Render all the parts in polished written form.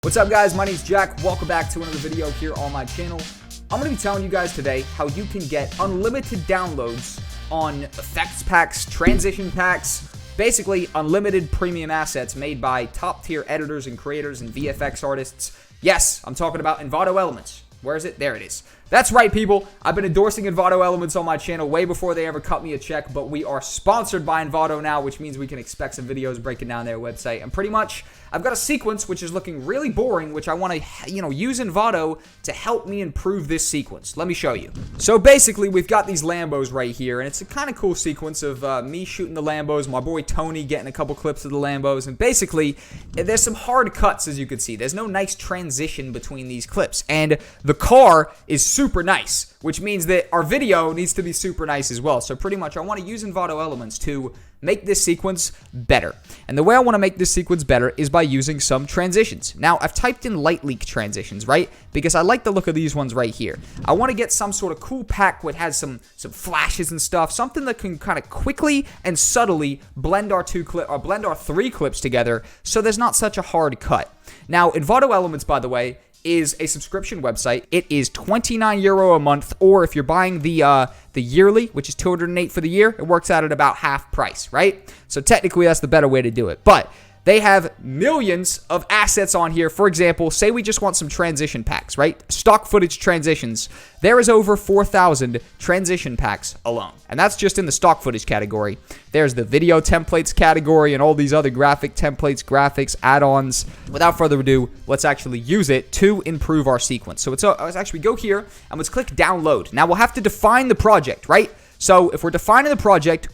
What's up, guys? My name's Jack. Welcome back to another video here on my channel. I'm going to be telling you guys today how you can get unlimited downloads on effects packs, transition packs, basically unlimited premium assets made by top tier editors and creators and VFX artists. Yes, I'm talking about Envato Elements. Where is it? There it is. That's right, people. I've been endorsing Envato Elements on my channel way before they ever cut me a check, but we are sponsored by Envato now, which means we can expect some videos breaking down their website. And pretty much, I've got a sequence which is looking really boring, which I want to, use Envato to help me improve this sequence. Let me show you. So basically, we've got these Lambos right here, and it's a kind of cool sequence of me shooting the Lambos, my boy Tony getting a couple clips of the Lambos, and basically, there's some hard cuts, as you can see. There's no nice transition between these clips, and the car is super nice, which means that our video needs to be super nice as well. So pretty much, I want to use Envato Elements to make this sequence better. And the way I want to make this sequence better is by using some transitions. Now, I've typed in light leak transitions, right? Because I like the look of these ones right here. I want to get some sort of cool pack that has some flashes and stuff, something that can kind of quickly and subtly blend our three clips together so there's not such a hard cut. Now, Envato Elements, by the way, is a subscription website. It is €29 a month, or if you're buying the yearly, which is $208 for the year, it works out at about half price, right? So technically, that's the better way to do it. But they have millions of assets on here. For example, say we just want some transition packs, right? Stock footage transitions. There is over 4,000 transition packs alone. And that's just in the stock footage category. There's the video templates category and all these other graphic templates, graphics, add-ons. Without further ado, let's actually use it to improve our sequence. So let's actually go here and let's click download. Now we'll have to define the project, right? So if we're defining the project,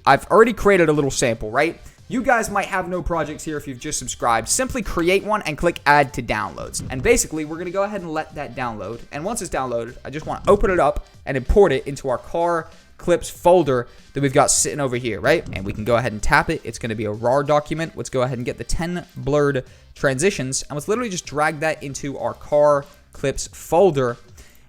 I've already created a little sample, right? You guys might have no projects here if you've just subscribed. Simply create one and click add to downloads. And basically, we're going to go ahead and let that download. And once it's downloaded, I just want to open it up and import it into our car clips folder that we've got sitting over here, right? And we can go ahead and tap it. It's going to be a RAR document. Let's go ahead and get the 10 blurred transitions. And let's literally just drag that into our car clips folder.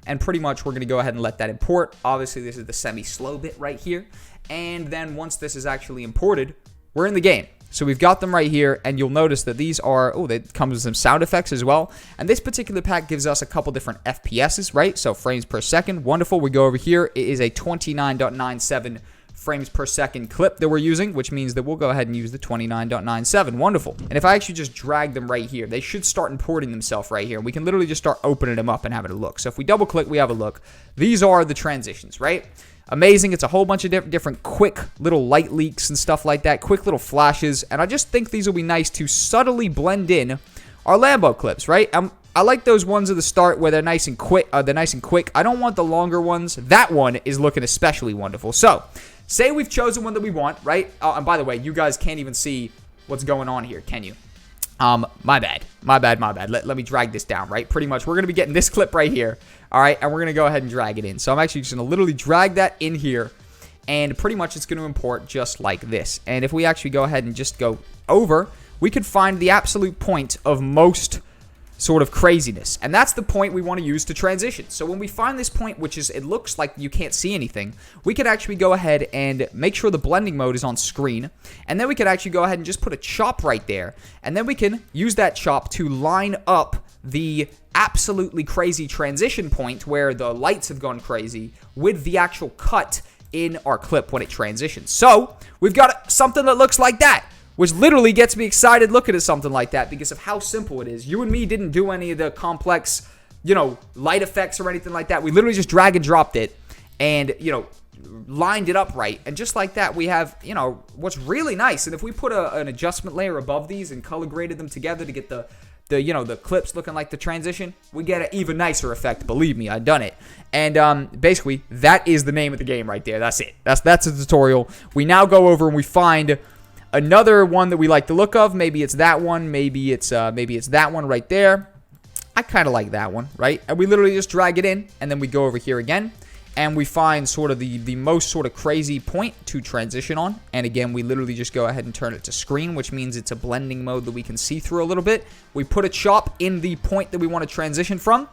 And pretty much, we're going to go ahead and let that import. Obviously, this is the semi-slow bit right here. And then once this is actually imported, we're in the game. So we've got them right here, and you'll notice that these are, they come with some sound effects as well. And this particular pack gives us a couple different FPSs, right? So frames per second, wonderful. We go over here. It is a 29.97 frames per second clip that we're using, which means that we'll go ahead and use the 29.97. Wonderful. And if I actually just drag them right here, they should start importing themselves right here. We can literally just start opening them up and having a look. So if we double click, we have a look. These are the transitions, right? Amazing. It's a whole bunch of different quick little light leaks and stuff like that, quick little flashes, and I just think these will be nice to subtly blend in our Lambo clips, right? I like those ones at the start where they're nice and quick. I don't want the longer ones. That one is looking especially wonderful. So, say we've chosen one that we want, right? And by the way, you guys can't even see what's going on here, can you? My bad. Let me drag this down, right? Pretty much, we're going to be getting this clip right here, all right? And we're going to go ahead and drag it in. So I'm actually just going to literally drag that in here, and pretty much it's going to import just like this. And if we actually go ahead and just go over, we could find the absolute point of most sort of craziness. And that's the point we want to use to transition. So when we find this point, which is, it looks like you can't see anything, we could actually go ahead and make sure the blending mode is on screen. And then we could actually go ahead and just put a chop right there. And then we can use that chop to line up the absolutely crazy transition point where the lights have gone crazy with the actual cut in our clip when it transitions. So we've got something that looks like that, which literally gets me excited looking at something like that because of how simple it is. You and me didn't do any of the complex, light effects or anything like that. We literally just drag and dropped it and, lined it up right. And just like that, we have, what's really nice. And if we put an adjustment layer above these and color graded them together to get the clips looking like the transition, we get an even nicer effect. Believe me, I've done it. And basically, that is the name of the game right there. That's it. That's a tutorial. We now go over and we find another one that we like the look of. Maybe it's that one. Maybe it's that one right there. I kind of like that one, right? And we literally just drag it in, and then we go over here again, and we find sort of the most sort of crazy point to transition on. And again, we literally just go ahead and turn it to screen, which means it's a blending mode that we can see through a little bit. We put a chop in the point that we want to transition from.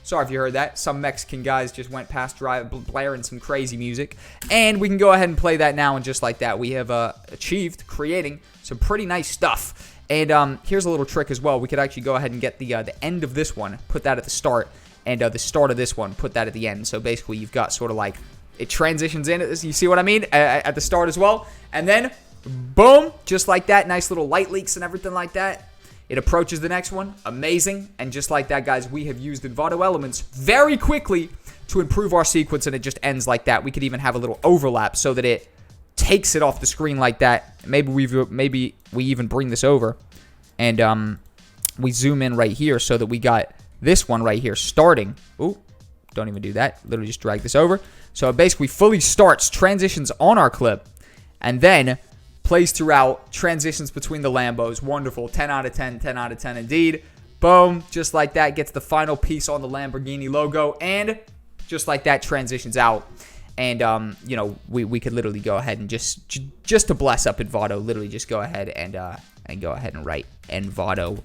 Sorry if you heard that. Some Mexican guys just went past blaring some crazy music. And we can go ahead and play that now, and just like that, we have achieved creating some pretty nice stuff. And here's a little trick as well. We could actually go ahead and get the end of this one, put that at the start, and the start of this one, put that at the end. So basically, you've got sort of like, it transitions in. You see what I mean? At the start as well. And then, boom, just like that. Nice little light leaks and everything like that. It approaches the next one. Amazing. And just like that, guys, we have used Envato Elements very quickly to improve our sequence, and it just ends like that. We could even have a little overlap so that it takes it off the screen like that. Maybe we even bring this over, and we zoom in right here so that we got this one right here starting. Ooh, don't even do that. Literally just drag this over. So it basically fully starts, transitions on our clip, and then plays throughout, transitions between the Lambos. Wonderful. 10 out of 10, 10 out of 10 indeed. Boom, just like that, gets the final piece on the Lamborghini logo, and just like that, transitions out. And, you know, we could literally go ahead and just to bless up Envato, literally just go ahead and go ahead and write Envato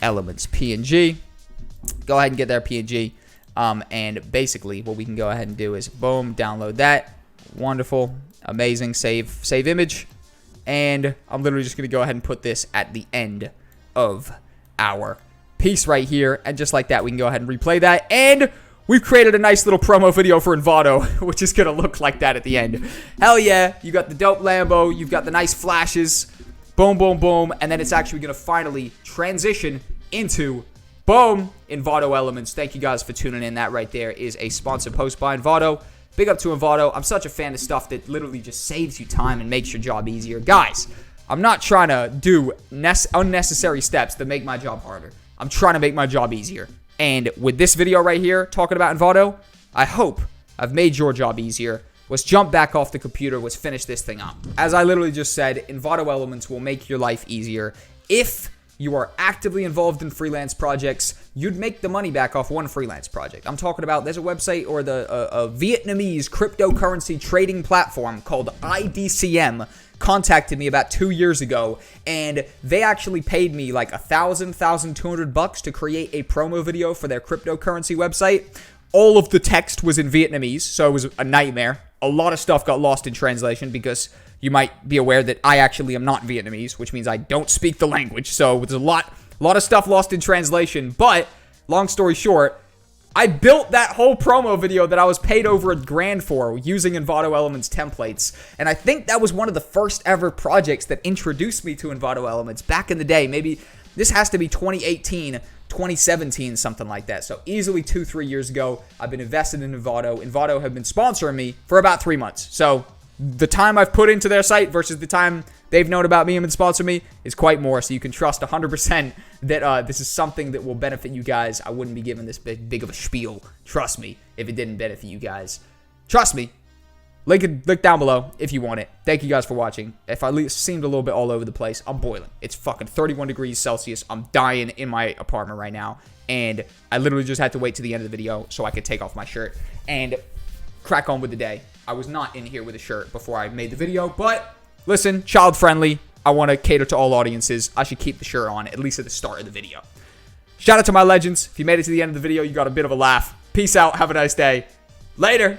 Elements PNG. Go ahead and get their PNG. And basically what we can go ahead and do is, boom, download that. Wonderful. Amazing. Save image. And I'm literally just going to go ahead and put this at the end of our piece right here. And just like that, we can go ahead and replay that. And we've created a nice little promo video for Envato, which is going to look like that at the end. Hell yeah. You got the dope Lambo. You've got the nice flashes. Boom, boom, boom. And then it's actually going to finally transition into, boom, Envato Elements. Thank you guys for tuning in. That right there is a sponsored post by Envato. Big up to Envato. I'm such a fan of stuff that literally just saves you time and makes your job easier. Guys, I'm not trying to do unnecessary steps that make my job harder. I'm trying to make my job easier. And with this video right here, talking about Envato, I hope I've made your job easier. Let's jump back off the computer. Let's finish this thing up. As I literally just said, Envato Elements will make your life easier. If you are actively involved in freelance projects, you'd make the money back off one freelance project. I'm talking about, there's a website or a Vietnamese cryptocurrency trading platform called IDCM contacted me about 2 years ago, and they actually paid me like $1,200 to create a promo video for their cryptocurrency website. All of the text was in Vietnamese, so it was a nightmare. A lot of stuff got lost in translation because you might be aware that I actually am not Vietnamese, which means I don't speak the language. So there's a lot of stuff lost in translation. But long story short, I built that whole promo video that I was paid over $1,000 for using Envato Elements templates. And I think that was one of the first ever projects that introduced me to Envato Elements back in the day. Maybe this has to be 2018, 2017, something like that. So easily 2-3 years ago, I've been invested in Envato. Envato have been sponsoring me for about 3 months. So the time I've put into their site versus the time they've known about me and been sponsoring me is quite more. So you can trust 100% that this is something that will benefit you guys. I wouldn't be giving this big of a spiel, trust me, if it didn't benefit you guys. Trust me. Link down below if you want it. Thank you guys for watching. If I seemed a little bit all over the place, I'm boiling. It's fucking 31 degrees Celsius. I'm dying in my apartment right now. And I literally just had to wait to the end of the video so I could take off my shirt and crack on with the day. I was not in here with a shirt before I made the video, but listen, child friendly. I want to cater to all audiences. I should keep the shirt on, at least at the start of the video. Shout out to my legends. If you made it to the end of the video, you got a bit of a laugh. Peace out. Have a nice day. Later.